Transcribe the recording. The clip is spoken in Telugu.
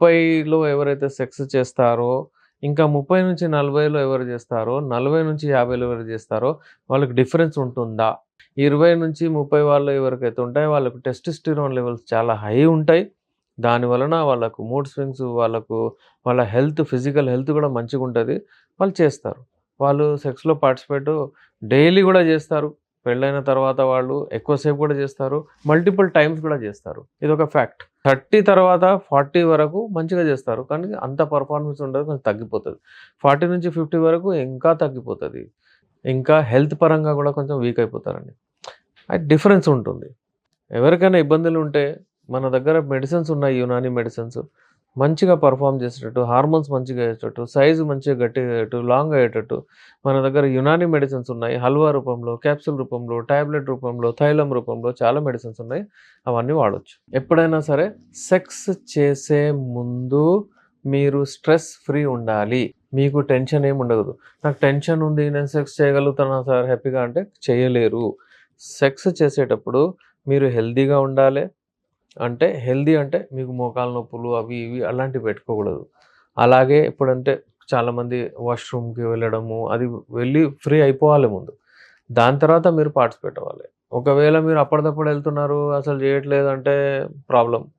30లో ఎవరైతే సెక్స్ చేస్తారో, ఇంకా 30-40లో ఎవరు చేస్తారో, 40-50లో ఎవరు చేస్తారో వాళ్ళకి డిఫరెన్స్ ఉంటుందా? 20-30 వాళ్ళు ఎవరికైతే ఉంటాయో వాళ్ళకు టెస్టోస్టెరాన్ లెవెల్స్ చాలా హై ఉంటాయి. దాని వలన వాళ్ళకు మూడ్ స్వింగ్స్, వాళ్ళ ఫిజికల్ హెల్త్ గూడా మంచిగుంటది. వాళ్ళు చేస్తారు. వాళ్ళు సెక్స్‌లో పార్టిసిపేట్ డైలీ గూడా జేస్తారు. పెళ్ళైన తర్వాత వాళ్ళు ఎక్కువ సేపు గూడా జేస్తారు. మల్టిపుల్ టైమ్స్ గూడా జేస్తారు. ఇదొక ఫ్యాక్ట్. 30 తర్వాత 40 వరకు మంచిగా జేస్తారు. కానీ అంత పెర్ఫార్మన్స్ ఉండదు. కొంచెం తగ్గిపోతది. 40-50 వరకు ఇంకా తగ్గిపోతది. ఇంకా హెల్త్ పరంగా గూడా కొంచెం వీక్ అయిపోతారండి. అది డిఫరెన్స్ ఉంటుంది. ఎవరికైనా ఇబ్బందులుంటే మన దగ్గర మెడిసిన్స్ ఉన్నాయి. యునాని మెడిసిన్స్. మంచిగా పెర్ఫార్మ్ చేసేటట్టు, హార్మోన్స్ మంచిగా అయ్యేటట్టు, సైజ్ మంచిగా గట్టిగా అయ్యేటట్టు, లాంగ్ అయ్యేటట్టు మన దగ్గర యునాని మెడిసిన్స్ ఉన్నాయి. హల్వా రూపంలో, క్యాప్సూల్ రూపంలో, టాబ్లెట్ రూపంలో, తైలం రూపంలో చాలా మెడిసిన్స్ ఉన్నాయి. అవన్నీ వాడొచ్చు. ఎప్పుడైనా సరే సెక్స్ చేసే ముందు మీరు స్ట్రెస్ ఫ్రీ ఉండాలి. మీకు టెన్షన్ ఏమి ఉండకూడదు. నాకు టెన్షన్ ఉంది. నేను సెక్స్ చేయగలుగుతానా సార్ హ్యాపీగా అంటే చేయలేరు. సెక్స్ చేసేటప్పుడు మీరు హెల్తీగా ఉండాలి. అంటే హెల్తీ అంటే మీకు మోకాలు నొప్పులు అవి ఇవి అలాంటివి పెట్టుకోకూడదు. అలాగే ఎప్పుడంటే చాలామంది వాష్‌రూమ్‌కి వెళ్ళడము, అది వెళ్ళి ఫ్రీ అయిపోవాలి ముందు. దాని తర్వాత మీరు పార్టిసిపేట్ అవ్వాలి. ఒకవేళ మీరు అప్పటిదప్పుడు ఎళ్తున్నారు, అసలు చేయట్లేదంటే ప్రాబ్లమ్.